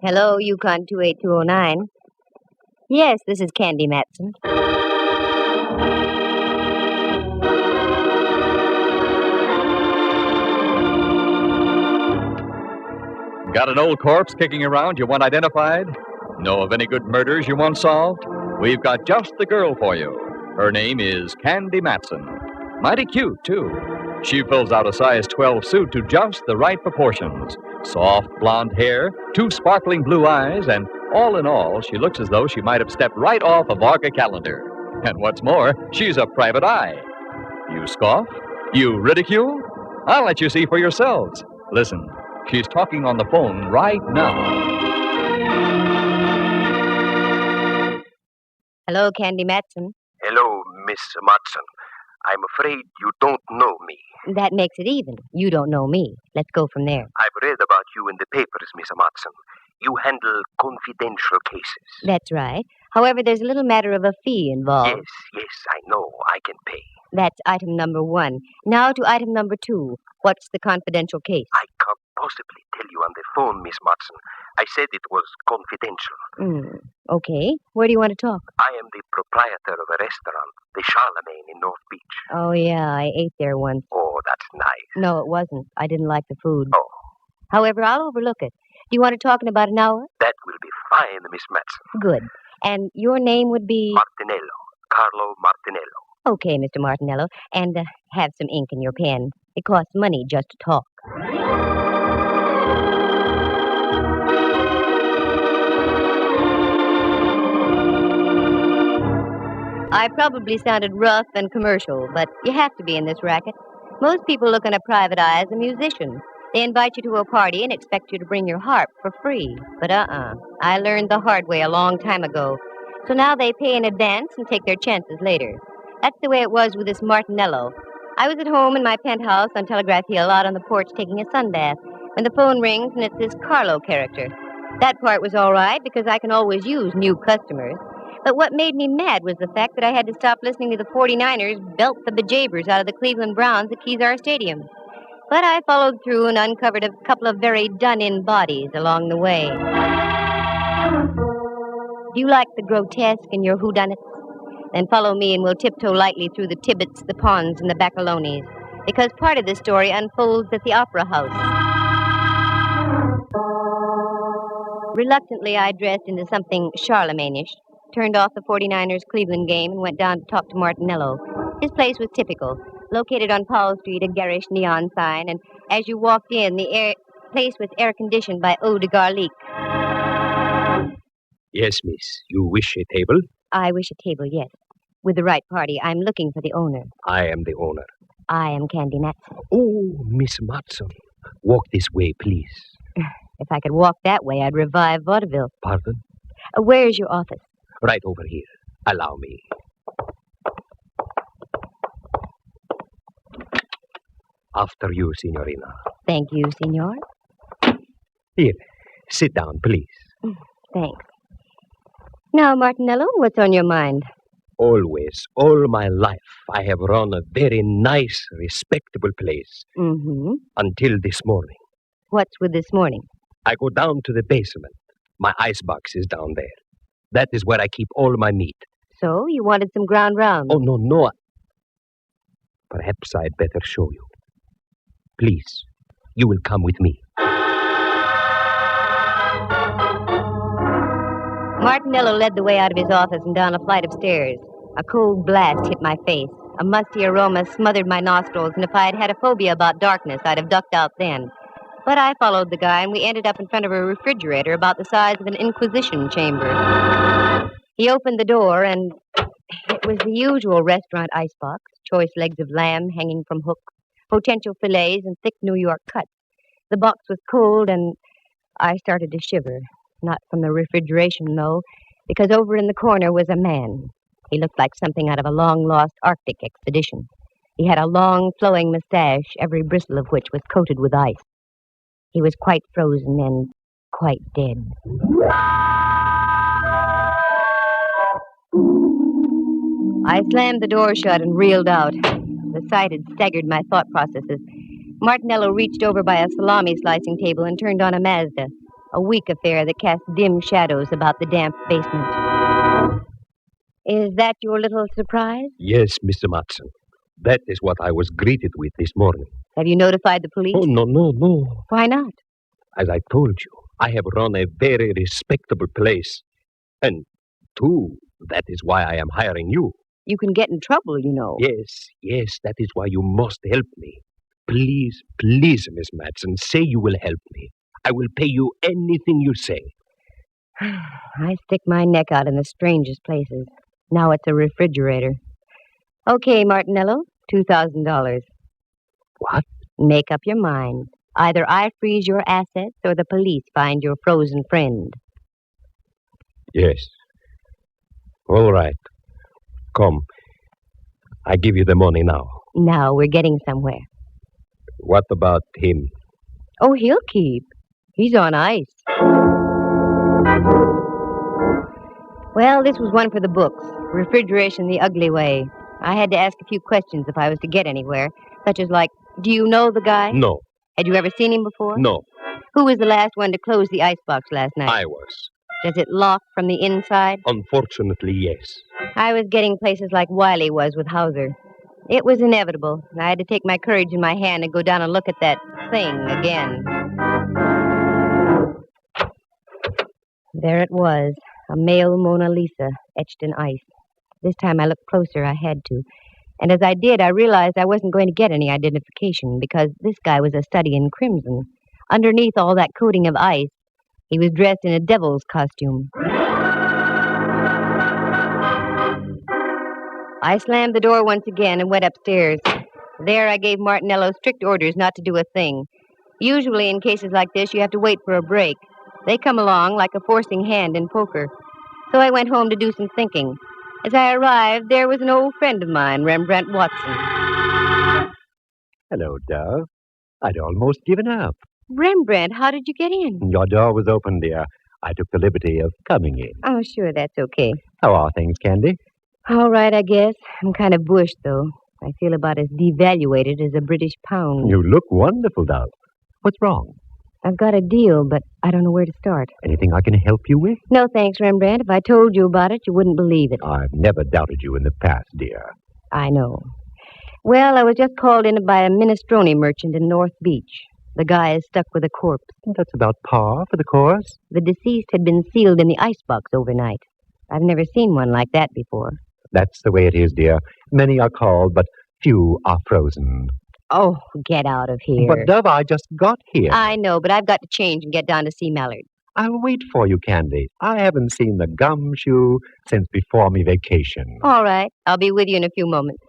Hello, Yukon 28209. Yes, this is Candy Matson. Got an old corpse kicking around you want identified? Know of any good murders you want solved? We've got just the girl for you. Her name is Candy Matson. Mighty cute, too. She fills out a size 12 suit to just the right proportions. Soft blonde hair, two sparkling blue eyes, and all in all, she looks as though she might have stepped right off a Varga calendar. And what's more, she's a private eye. You scoff? You ridicule? I'll let you see for yourselves. Listen, she's talking on the phone right now. Hello, Candy Matson. Hello, Miss Matson. I'm afraid you don't know me. That makes it even. You don't know me. Let's go from there. I've read about you in the papers, Miss Matson. You handle confidential cases. That's right. However, there's a little matter of a fee involved. Yes, I know. I can pay. That's item number 1. Now to item number 2. What's the confidential case? I can't possibly tell you on the phone, Miss Matson. I said it was confidential. Okay. Where do you want to talk? I am the proprietor of a restaurant, the Charlemagne in North Beach. Oh, yeah, I ate there once. Oh, that's nice. No, it wasn't. I didn't like the food. Oh. However, I'll overlook it. Do you want to talk in about an hour? That will be fine, Miss Matson. Good. And your name would be? Martinello. Carlo Martinello. Okay, Mr. Martinello. And have some ink in your pen. It costs money just to talk. I probably sounded rough and commercial, but you have to be in this racket. Most people look on a private eye as a musician. They invite you to a party and expect you to bring your harp for free. But I learned the hard way a long time ago. So now they pay in advance and take their chances later. That's the way it was with this Martinello. I was at home in my penthouse on Telegraph Hill out on the porch taking a sunbath when the phone rings and it's this Carlo character. That part was all right because I can always use new customers. But what made me mad was the fact that I had to stop listening to the 49ers belt the bejabers out of the Cleveland Browns at Kezar Stadium. But I followed through and uncovered a couple of very done-in bodies along the way. Do you like the grotesque in your whodunits? Then follow me and we'll tiptoe lightly through the Tibbets, the Ponds, and the Baccalones, because part of this story unfolds at the Opera House. Reluctantly, I dressed into something Charlemagne-ish, turned off the 49ers Cleveland game, and went down to talk to Martinello. His place was typical, located on Powell Street, a garish neon sign, and as you walked in, the place was air-conditioned by eau de garlic. Yes, miss. You wish a table? I wish a table, yes. With the right party. I'm looking for the owner. I am the owner. I am Candy Matson. Oh, Miss Matson. Walk this way, please. If I could walk that way, I'd revive vaudeville. Pardon? Where's your office? Right over here. Allow me. After you, Signorina. Thank you, senor. Here, sit down, please. Thanks. Now, Martinello, what's on your mind? Always, all my life, I have run a very nice, respectable place. Mm-hmm. Until this morning. What's with this morning? I go down to the basement. My icebox is down there. That is where I keep all my meat. So, you wanted some ground round? Oh, no. Perhaps I'd better show you. Please, you will come with me. Martinello led the way out of his office and down a flight of stairs. A cold blast hit my face. A musty aroma smothered my nostrils, and if I had had a phobia about darkness, I'd have ducked out then. But I followed the guy, and we ended up in front of a refrigerator about the size of an inquisition chamber. He opened the door, and it was the usual restaurant icebox, choice legs of lamb hanging from hooks, potential fillets, and thick New York cuts. The box was cold, and I started to shiver. Not from the refrigeration, though, because over in the corner was a man. He looked like something out of a long-lost Arctic expedition. He had a long, flowing mustache, every bristle of which was coated with ice. He was quite frozen and quite dead. I slammed the door shut and reeled out. The sight had staggered my thought processes. Martinello reached over by a salami slicing table and turned on a Mazda. A weak affair that cast dim shadows about the damp basement. Is that your little surprise? Yes, Mr. Matson. That is what I was greeted with this morning. Have you notified the police? Oh, no. Why not? As I told you, I have run a very respectable place. And, too, that is why I am hiring you. You can get in trouble, you know. Yes, that is why you must help me. Please, Miss Matson, say you will help me. I will pay you anything you say. I stick my neck out in the strangest places. Now it's a refrigerator. Okay, Martinello, $2,000. What? Make up your mind. Either I freeze your assets or the police find your frozen friend. Yes. All right. Come. I give you the money now. Now we're getting somewhere. What about him? Oh, he'll keep. He's on ice. Well, this was one for the books. Refrigeration the ugly way. I had to ask a few questions if I was to get anywhere, such as like, do you know the guy? No. Had you ever seen him before? No. Who was the last one to close the icebox last night? I was. Does it lock from the inside? Unfortunately, yes. I was getting places like Wiley was with Hauser. It was inevitable. I had to take my courage in my hand and go down and look at that thing again. There it was, a male Mona Lisa etched in ice. This time I looked closer, I had to. And as I did, I realized I wasn't going to get any identification because this guy was a study in crimson. Underneath all that coating of ice, he was dressed in a devil's costume. I slammed the door once again and went upstairs. There I gave Martinello strict orders not to do a thing. Usually in cases like this, you have to wait for a break. They come along like a forcing hand in poker. So I went home to do some thinking. As I arrived, there was an old friend of mine, Rembrandt Watson. Hello, Dove. I'd almost given up. Rembrandt, how did you get in? Your door was open, dear. I took the liberty of coming in. Oh, sure, that's okay. How are things, Candy? All right, I guess. I'm kind of bushed, though. I feel about as devaluated as a British pound. You look wonderful, Dove. What's wrong? I've got a deal, but I don't know where to start. Anything I can help you with? No, thanks, Rembrandt. If I told you about it, you wouldn't believe it. I've never doubted you in the past, dear. I know. Well, I was just called in by a minestrone merchant in North Beach. The guy is stuck with a corpse. That's about par for the course. The deceased had been sealed in the icebox overnight. I've never seen one like that before. That's the way it is, dear. Many are called, but few are frozen. Oh, get out of here. But, Dove, I just got here. I know, but I've got to change and get down to see Mallard. I'll wait for you, Candy. I haven't seen the gumshoe since before me vacation. All right. I'll be with you in a few moments.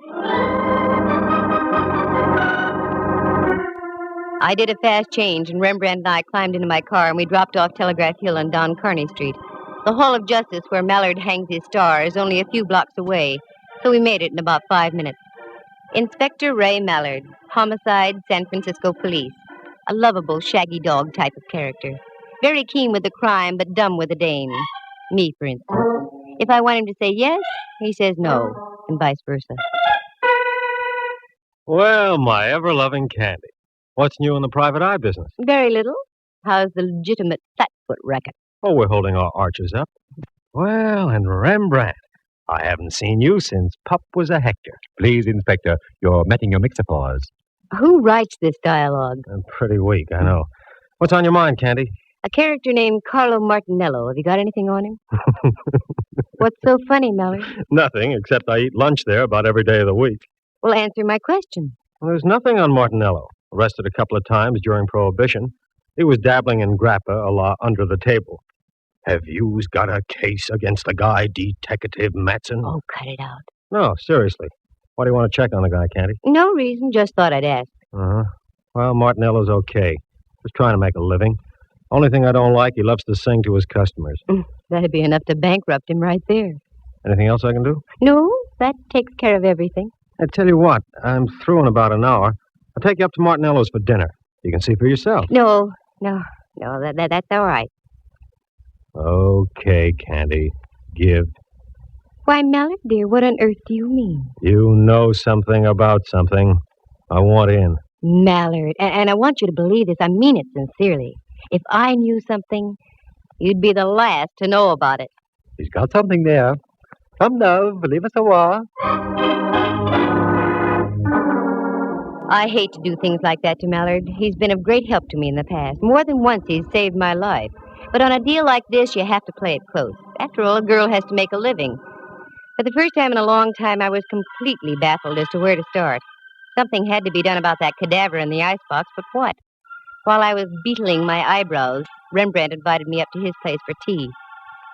I did a fast change, and Rembrandt and I climbed into my car, and we dropped off Telegraph Hill on Don Kearney Street. The Hall of Justice, where Mallard hangs his star, is only a few blocks away, so we made it in about 5 minutes. Inspector Ray Mallard, Homicide, San Francisco Police. A lovable, shaggy dog type of character. Very keen with the crime, but dumb with the dame. Me, for instance. If I want him to say yes, he says no, and vice versa. Well, my ever-loving Candy. What's new in the private eye business? Very little. How's the legitimate flatfoot racket? Oh, we're holding our arches up. Well, and Rembrandt. I haven't seen you since Pup was a Hector. Please, Inspector, you're metting your mixer-paws. Who writes this dialogue? I'm pretty weak, I know. What's on your mind, Candy? A character named Carlo Martinello. Have you got anything on him? What's so funny, Mallard? Nothing, except I eat lunch there about every day of the week. Well, answer my question. Well, there's nothing on Martinello. Arrested a couple of times during Prohibition. He was dabbling in grappa a la under the table. Have yous got a case against the guy, Detective Matson? Oh, cut it out. No, seriously. Why do you want to check on the guy, Candy? No reason, just thought I'd ask. Uh-huh. Well, Martinello's okay. Just trying to make a living. Only thing I don't like, he loves to sing to his customers. That'd be enough to bankrupt him right there. Anything else I can do? No, that takes care of everything. I tell you what, I'm through in about an hour. I'll take you up to Martinello's for dinner. You can see for yourself. No, that's all right. Okay, Candy. Give. Why, Mallard, dear, what on earth do you mean? You know something about something. I want in. Mallard, and I want you to believe this. I mean it sincerely. If I knew something, you'd be the last to know about it. He's got something there. Come, love, leave us a while. I hate to do things like that to Mallard. He's been of great help to me in the past. More than once, he's saved my life. But on a deal like this, you have to play it close. After all, a girl has to make a living. For the first time in a long time, I was completely baffled as to where to start. Something had to be done about that cadaver in the icebox, but what? While I was beetling my eyebrows, Rembrandt invited me up to his place for tea.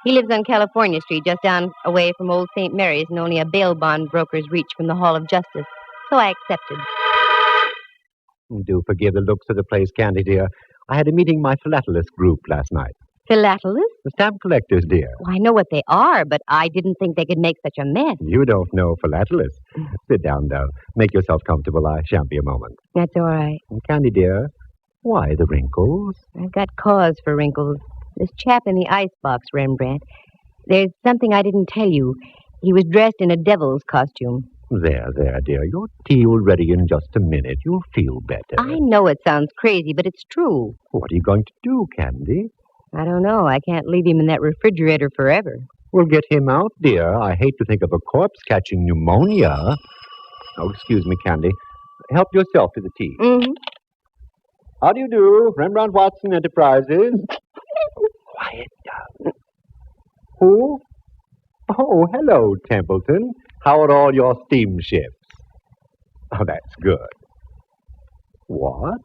He lives on California Street, just down away from Old St. Mary's, and only a bail bond broker's reach from the Hall of Justice. So I accepted. Do forgive the looks of the place, Candy, dear. I had a meeting my philatelist group last night. Philatelists? The stamp collectors, dear. Well, I know what they are, but I didn't think they could make such a mess. You don't know philatelists. Sit down, though. Make yourself comfortable. I shan't be a moment. That's all right. Candy, dear, why the wrinkles? I've got cause for wrinkles. This chap in the icebox, Rembrandt. There's something I didn't tell you. He was dressed in a devil's costume. There, dear. Your tea will ready in just a minute. You'll feel better. I know it sounds crazy, but it's true. What are you going to do, Candy? I don't know. I can't leave him in that refrigerator forever. We'll get him out, dear. I hate to think of a corpse catching pneumonia. Oh, excuse me, Candy. Help yourself to the tea. Mm-hmm. How do you do? Rembrandt Watson Enterprises. Quiet down. Who? Oh, hello, Templeton. How are all your steamships? Oh, that's good. What?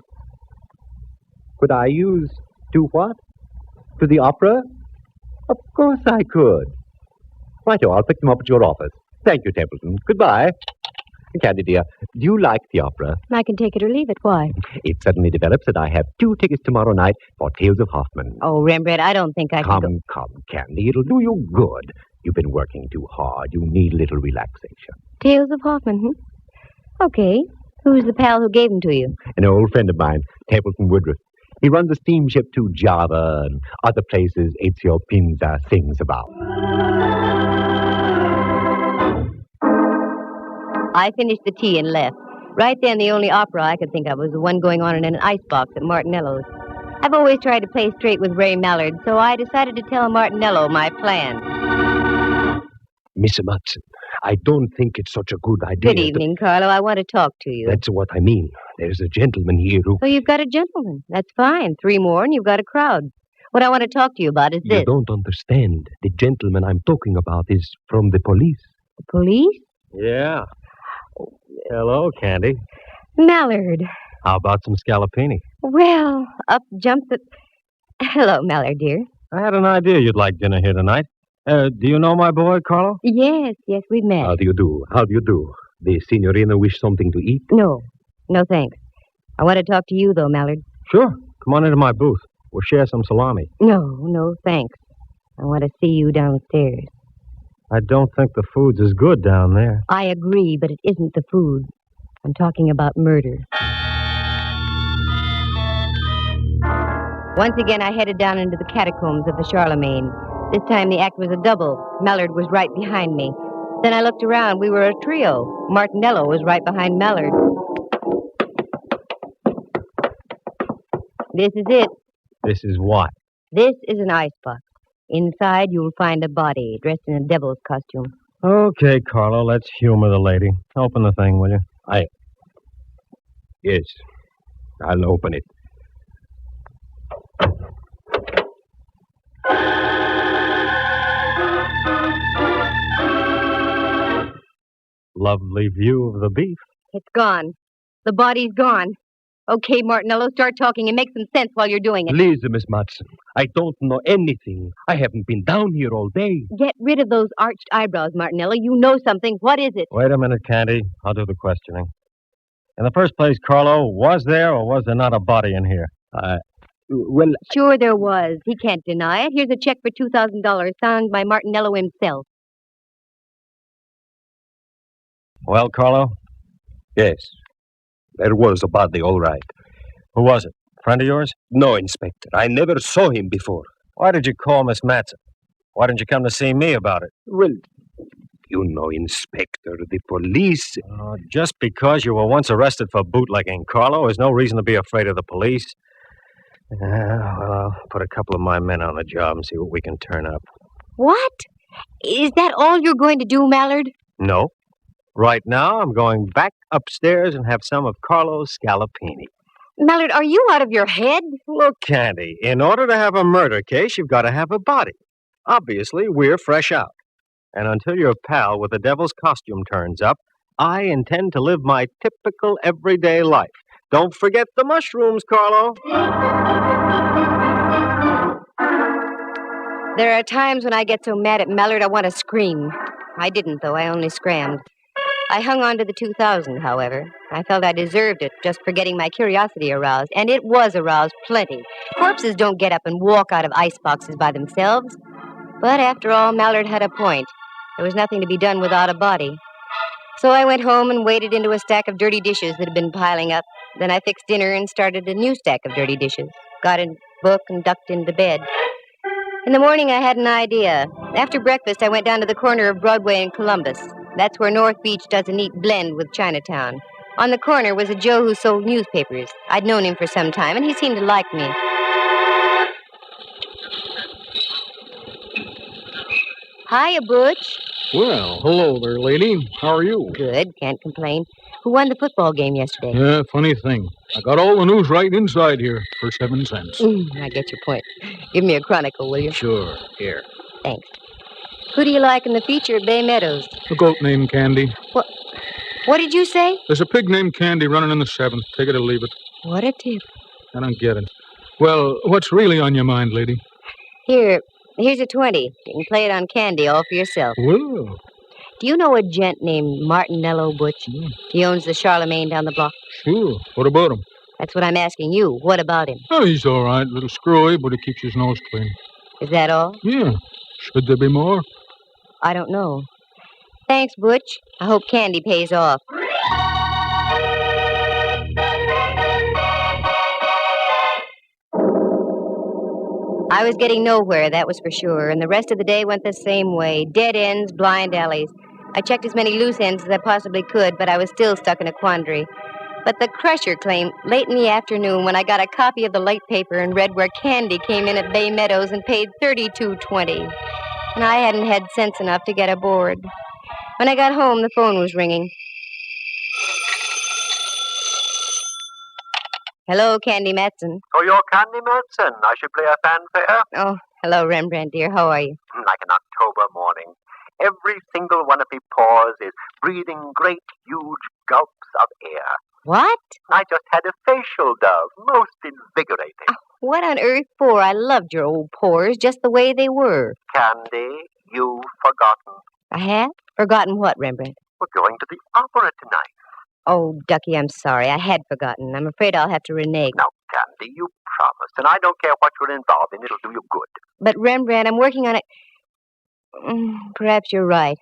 Could I use... Do what? To the opera? Of course I could. Righto, I'll pick them up at your office. Thank you, Templeton. Goodbye. Candy, dear, do you like the opera? I can take it or leave it. Why? It suddenly develops that I have 2 tickets tomorrow night for Tales of Hoffman. Oh, Rembrandt, I don't think I can go. Come, Candy. It'll do you good. You've been working too hard. You need a little relaxation. Tales of Hoffman, Okay. Who's the pal who gave him to you? An old friend of mine, Templeton Woodruff. He runs a steamship to Java and other places ep015 sings about. I finished the tea and left. Right then, the only opera I could think of was the one going on in an icebox at Martinello's. I've always tried to play straight with Ray Mallard, so I decided to tell Martinello my plan. Miss Matson, I don't think it's such a good idea. Good evening, Carlo. I want to talk to you. That's what I mean. There's a gentleman here who... So you've got a gentleman. That's fine. 3 more and you've got a crowd. What I want to talk to you about is this. You don't understand. The gentleman I'm talking about is from the police. The police? Yeah. Hello, Candy. Mallard. How about some scallopini? Well, up jumped the... Hello, Mallard, dear. I had an idea you'd like dinner here tonight. Do you know my boy, Carlo? Yes, we've met. How do you do? The signorina wish something to eat? No, thanks. I want to talk to you, though, Mallard. Sure. Come on into my booth. We'll share some salami. No, thanks. I want to see you downstairs. I don't think the food's as good down there. I agree, but it isn't the food. I'm talking about murder. Once again, I headed down into the catacombs of the Charlemagne. This time the act was a double. Mallard was right behind me. Then I looked around. We were a trio. Martinello was right behind Mallard. This is it. This is what? This is an icebox. Inside, you'll find a body dressed in a devil's costume. Okay, Carlo, let's humor the lady. Open the thing, will you? Yes, I'll open it. Lovely view of the beef. It's gone. The body's gone. Okay, Martinello, start talking and make some sense while you're doing it. Please, Miss Matson, I don't know anything. I haven't been down here all day. Get rid of those arched eyebrows, Martinello. You know something. What is it? Wait a minute, Candy. I'll do the questioning. In the first place, Carlo, was there or was there not a body in here? Well... Sure there was. He can't deny it. Here's a check for $2,000 signed by Martinello himself. Well, Carlo? Yes, there was a body, all right. Who was it? Friend of yours? No, Inspector. I never saw him before. Why did you call Miss Matson? Why didn't you come to see me about it? Well, you know, Inspector, the police... Just because you were once arrested for bootlegging, Carlo, is no reason to be afraid of the police. Well, I'll put a couple of my men on the job and see what we can turn up. What? Is that all you're going to do, Mallard? No. Right now, I'm going back upstairs and have some of Carlo's scallopini. Mallard, are you out of your head? Look, Candy, in order to have a murder case, you've got to have a body. Obviously, we're fresh out. And until your pal with the devil's costume turns up, I intend to live my typical everyday life. Don't forget the mushrooms, Carlo. There are times when I get so mad at Mallard I want to scream. I didn't, though. I only scrammed. I hung on to the 2000, however. I felt I deserved it just for getting my curiosity aroused, and it was aroused plenty. Corpses don't get up and walk out of ice boxes by themselves. But after all, Mallard had a point. There was nothing to be done without a body. So I went home and waded into a stack of dirty dishes that had been piling up. Then I fixed dinner and started a new stack of dirty dishes. Got a book and ducked into bed. In the morning, I had an idea. After breakfast, I went down to the corner of Broadway and Columbus. That's where North Beach does a neat blend with Chinatown. On the corner was a Joe who sold newspapers. I'd known him for some time, and he seemed to like me. Hiya, Butch. Well, hello there, lady. How are you? Good, can't complain. Who won the football game yesterday? Yeah, funny thing. I got all the news right inside here for 7 cents. I get your point. Give me a chronicle, will you? Sure, here. Thanks. Who do you like in the feature at Bay Meadows? A goat named Candy. What did you say? There's a pig named Candy running in the 7th. Take it or leave it. What a tip. I don't get it. Well, what's really on your mind, lady? Here's a 20. You can play it on Candy all for yourself. Well, Do you know a gent named Martinello, Butch? He owns the Charlemagne down the block. sure. What about him? That's what I'm asking you. What about him? Oh, he's all right. Little screwy, but he keeps his nose clean. Is that all? Yeah. Should there be more? I don't know. Thanks, Butch. I hope Candy pays off. I was getting nowhere, that was for sure, and the rest of the day went the same way. Dead ends, blind alleys. I checked as many loose ends as I possibly could, but I was still stuck in a quandary. But the Crusher claimed late in the afternoon when I got a copy of the late paper and read where Candy came in at Bay Meadows and paid $32.20. And I hadn't had sense enough to get aboard. When I got home, the phone was ringing. Hello, Candy Matson. Oh, you're Candy Matson. I should play a fanfare. Oh, hello, Rembrandt, dear. How are you? Like an October morning. Every single one of me pores is breathing great, huge gulps of air. What? I just had a facial dove. Most invigorating. What on earth for? I loved your old pores just the way they were. Candy, you've forgotten. I have? Forgotten what, Rembrandt? We're going to the opera tonight. Oh, Ducky, I'm sorry. I had forgotten. I'm afraid I'll have to renege. Now, Candy, you promised, and I don't care what you're involved in. It'll do you good. But, Rembrandt, I'm working on it. Perhaps you're right.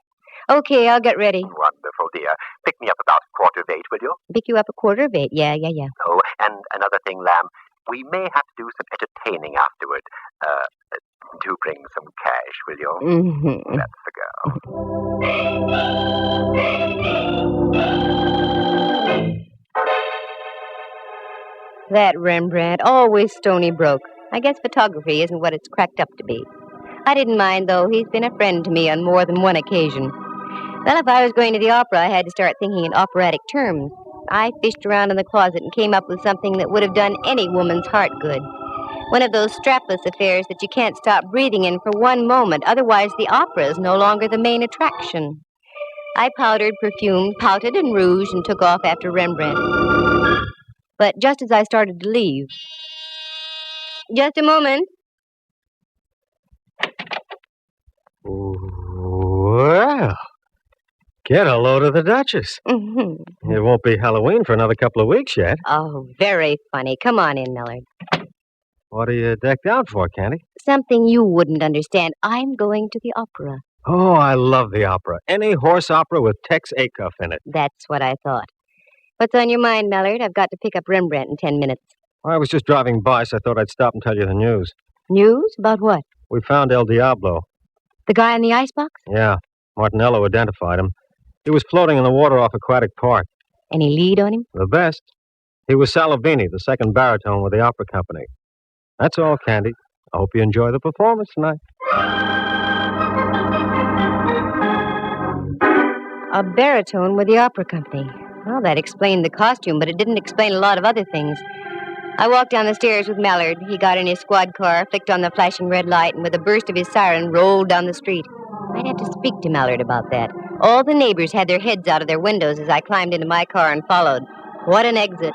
Okay, I'll get ready. Wonderful, dear. Pick me up about 7:45, will you? Pick you up 7:15. Yeah. Oh, and another thing, Lamb. We may have to do some entertaining afterward. Do bring some cash, will you? Mm-hmm. That's the girl. That Rembrandt, always stony broke. I guess photography isn't what it's cracked up to be. I didn't mind, though. He's been a friend to me on more than one occasion. Well, if I was going to the opera, I had to start thinking in operatic terms. I fished around in the closet and came up with something that would have done any woman's heart good. One of those strapless affairs that you can't stop breathing in for one moment, otherwise the opera is no longer the main attraction. I powdered, perfumed, pouted, and rouged, and took off after Rembrandt. But just as I started to leave... Just a moment. Well, get a load of the Duchess. Mm-hmm. It won't be Halloween for another couple of weeks yet. Oh, very funny. Come on in, Millard. What are you decked out for, Candy? Something you wouldn't understand. I'm going to the opera. Oh, I love the opera. Any horse opera with Tex Acuff in it. That's what I thought. What's on your mind, Millard? I've got to pick up Rembrandt in 10 minutes. I was just driving by, so I thought I'd stop and tell you the news. News? About what? We found El Diablo. The guy in the icebox? Yeah, Martinello identified him. He was floating in the water off Aquatic Park. Any lead on him? The best. He was Salavini, the second baritone with the opera company. That's all, Candy. I hope you enjoy the performance tonight. A baritone with the opera company. Well, that explained the costume, but it didn't explain a lot of other things. I walked down the stairs with Mallard. He got in his squad car, flicked on the flashing red light, and with a burst of his siren, rolled down the street. I'd have to speak to Mallard about that. All the neighbors had their heads out of their windows as I climbed into my car and followed. What an exit.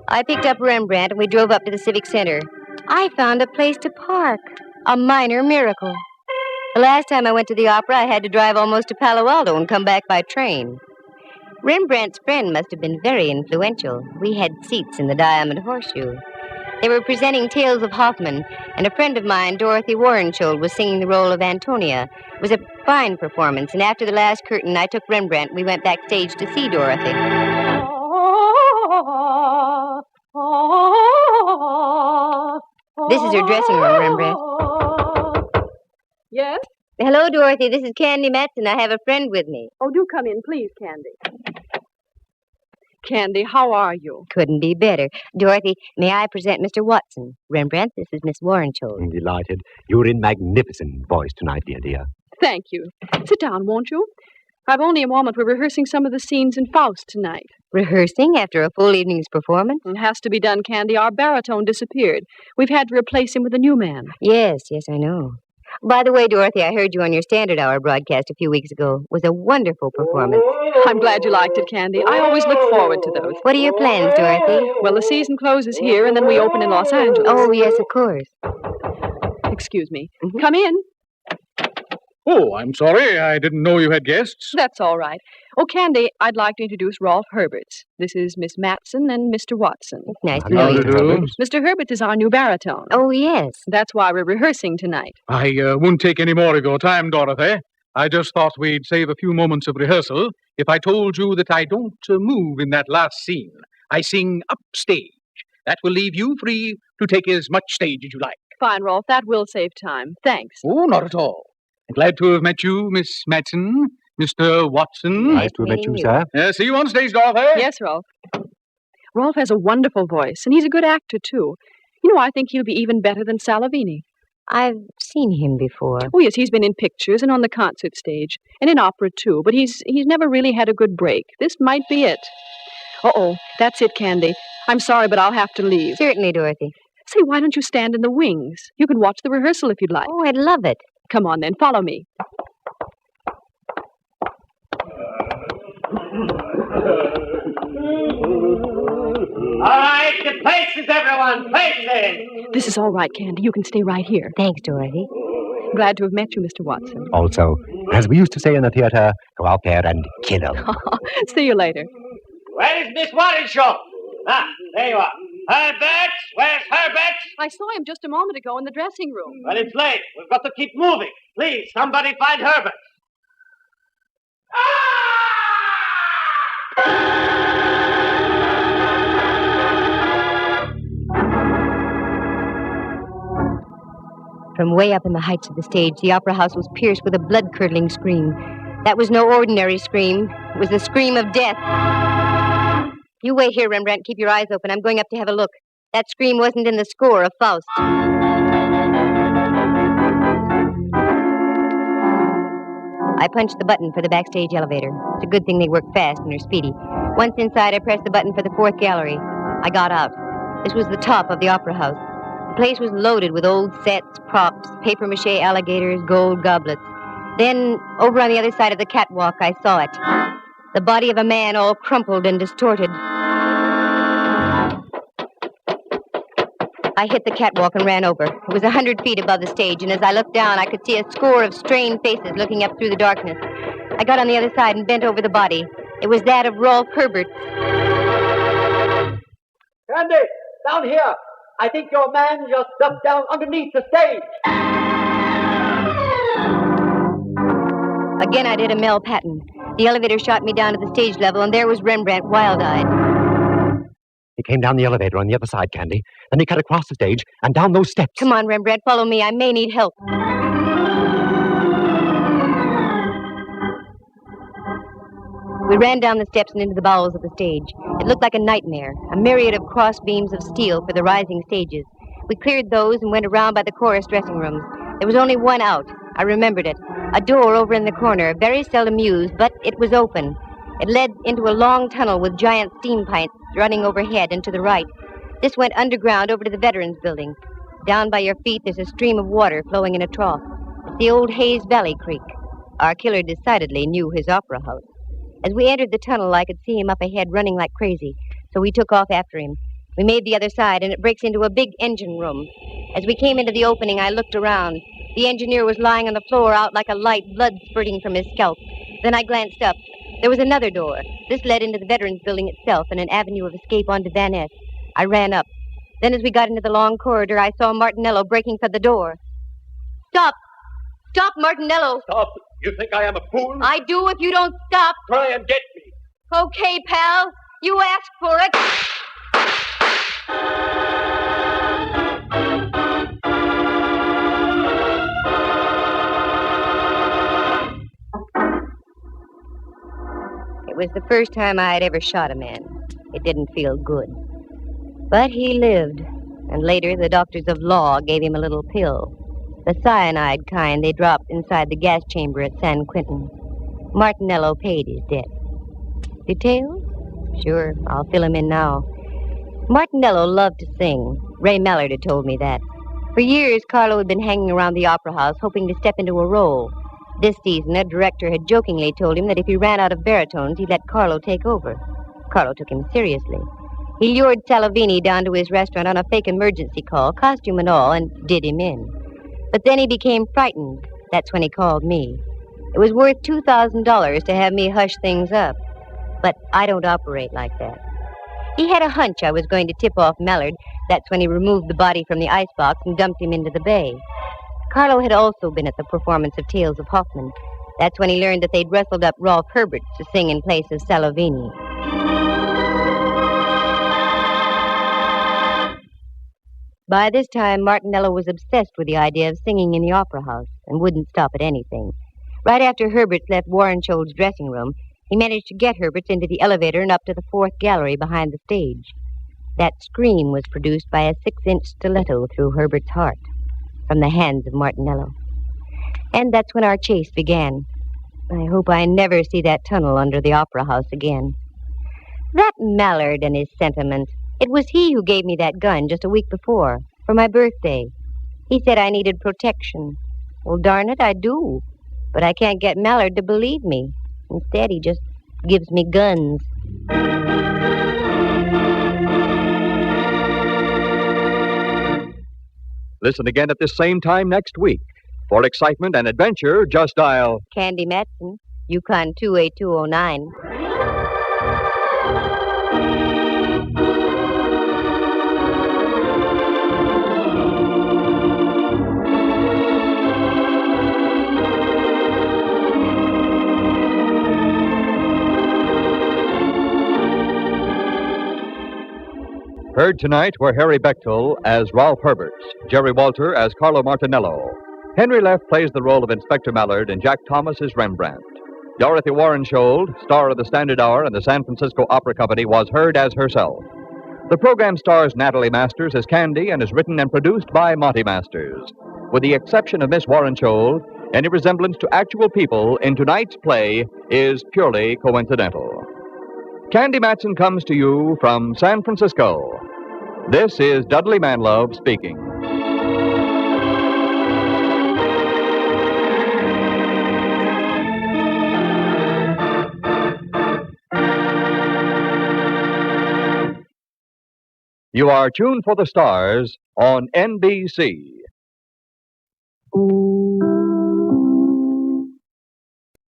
I picked up Rembrandt and we drove up to the Civic Center. I found a place to park. A minor miracle. The last time I went to the opera, I had to drive almost to Palo Alto and come back by train. Rembrandt's friend must have been very influential. We had seats in the Diamond Horseshoe. They were presenting Tales of Hoffmann, and a friend of mine, Dorothy Warrenschold, was singing the role of Antonia. It was a fine performance, and after the last curtain, I took Rembrandt. We went backstage to see Dorothy. This is her dressing room, Rembrandt. Yes? Hello, Dorothy. This is Candy Matson. I have a friend with me. Oh, do come in, please, Candy. Candy, how are you? Couldn't be better. Dorothy, may I present Mr. Watson? Rembrandt, this is Miss Warrenschold. Delighted. You're in magnificent voice tonight, dear. Thank you. Sit down, won't you? I've only a moment. We're rehearsing some of the scenes in Faust tonight. Rehearsing after a full evening's performance? It has to be done, Candy. Our baritone disappeared. We've had to replace him with a new man. Yes, I know. By the way, Dorothy, I heard you on your Standard Hour broadcast a few weeks ago. It was a wonderful performance. I'm glad you liked it, Candy. I always look forward to those. What are your plans, Dorothy? Well, the season closes here, and then we open in Los Angeles. Oh, yes, of course. Excuse me. Come in. Oh, I'm sorry. I didn't know you had guests. That's all right. Oh, Candy, I'd like to introduce Rolf Herberts. This is Miss Matson and Mr. Watson. It's nice to know you. Mr. Herberts is our new baritone. Oh, yes. That's why we're rehearsing tonight. I won't take any more of your time, Dorothy. I just thought we'd save a few moments of rehearsal if I told you that I don't move in that last scene. I sing upstage. That will leave you free to take as much stage as you like. Fine, Rolf. That will save time. Thanks. Oh, not at all. Glad to have met you, Miss Matson, Mr. Watson. Nice to have met you, sir. See you on stage, Dorothy. Yes, Rolf. Rolf has a wonderful voice, and he's a good actor, too. You know, I think he'll be even better than Salavini. I've seen him before. Oh, yes, he's been in pictures and on the concert stage, and in opera, too, but he's never really had a good break. This might be it. Uh-oh, that's it, Candy. I'm sorry, but I'll have to leave. Certainly, Dorothy. Say, why don't you stand in the wings? You can watch the rehearsal if you'd like. Oh, I'd love it. Come on, then. Follow me. All right, to places, everyone. Places. This is all right, Candy. You can stay right here. Thanks, Dorothy. Glad to have met you, Mr. Watson. Also, as we used to say in the theater, go out there and kill them. See you later. Where is Miss Warrenshaw? Ah, there you are. Herbert! Where's Herbert? I saw him just a moment ago in the dressing room. Well, it's late. We've got to keep moving. Please, somebody find Herbert. From way up in the heights of the stage, the opera house was pierced with a blood-curdling scream. That was no ordinary scream. It was the scream of death. You wait here, Rembrandt. Keep your eyes open. I'm going up to have a look. That scream wasn't in the score of Faust. I punched the button for the backstage elevator. It's a good thing they work fast and are speedy. Once inside, I pressed the button for the fourth gallery. I got out. This was the top of the opera house. The place was loaded with old sets, props, papier-mâché alligators, gold goblets. Then, over on the other side of the catwalk, I saw it. The body of a man all crumpled and distorted. I hit the catwalk and ran over. It was 100 feet above the stage, and as I looked down, I could see a score of strained faces looking up through the darkness. I got on the other side and bent over the body. It was that of Rolf Herbert. Candy, down here. I think your man just ducked down underneath the stage. Again, I did a Mel Patton. The elevator shot me down to the stage level, and there was Rembrandt, wild-eyed. He came down the elevator on the other side, Candy. Then he cut across the stage and down those steps. Come on, Rembrandt, follow me. I may need help. We ran down the steps and into the bowels of the stage. It looked like a nightmare, a myriad of cross beams of steel for the rising stages. We cleared those and went around by the chorus dressing rooms. There was only one out. I remembered it. A door over in the corner, very seldom used, but it was open. It led into a long tunnel with giant steam pipes running overhead and to the right. This went underground over to the Veterans Building. Down by your feet, there's a stream of water flowing in a trough. It's the old Hayes Valley Creek. Our killer decidedly knew his opera house. As we entered the tunnel, I could see him up ahead running like crazy, so we took off after him. We made the other side, and it breaks into a big engine room. As we came into the opening, I looked around. The engineer was lying on the floor out like a light, blood spurting from his scalp. Then I glanced up. There was another door. This led into the Veterans Building itself and an avenue of escape onto Van Ness. I ran up. Then as we got into the long corridor, I saw Martinello breaking for the door. Stop! Stop, Martinello! Stop! You think I am a fool? I do if you don't stop. Try and get me. Okay, pal. You asked for it. It was the first time I had ever shot a man. It didn't feel good. But he lived, and later the doctors of law gave him a little pill. The cyanide kind they dropped inside the gas chamber at San Quentin. Martinello paid his debt. Details? Sure, I'll fill him in now. Martinello loved to sing. Ray Mallard had told me that. For years, Carlo had been hanging around the opera house hoping to step into a role. This season, a director had jokingly told him that if he ran out of baritones, he'd let Carlo take over. Carlo took him seriously. He lured Salavini down to his restaurant on a fake emergency call, costume and all, and did him in. But then he became frightened. That's when he called me. It was worth $2,000 to have me hush things up. But I don't operate like that. He had a hunch I was going to tip off Mallard. That's when he removed the body from the icebox and dumped him into the bay. Carlo had also been at the performance of Tales of Hoffman. That's when he learned that they'd rustled up Rolf Herbert to sing in place of Salavini. By this time, Martinello was obsessed with the idea of singing in the opera house and wouldn't stop at anything. Right after Herberts left Warrenshold's dressing room, he managed to get Herberts into the elevator and up to the fourth gallery behind the stage. That scream was produced by a 6-inch stiletto through Herbert's heart from the hands of Martinello. And that's when our chase began. I hope I never see that tunnel under the opera house again. That Mallard and his sentiments. It was he who gave me that gun just a week before, for my birthday. He said I needed protection. Well, darn it, I do. But I can't get Mallard to believe me. Instead, he just gives me guns. Listen again at this same time next week. For excitement and adventure, just dial Candy Matson, Yukon 28209. Heard tonight were Harry Bechtel as Ralph Herberts, Jerry Walter as Carlo Martinello. Henry Leff plays the role of Inspector Mallard, and Jack Thomas is Rembrandt. Dorothy Warrenshold, star of the Standard Hour and the San Francisco Opera Company, was heard as herself. The program stars Natalie Masters as Candy and is written and produced by Monty Masters. With the exception of Miss Warrenshold, any resemblance to actual people in tonight's play is purely coincidental. Candy Matson comes to you from San Francisco. This is Dudley Manlove speaking. You are tuned for the stars on NBC.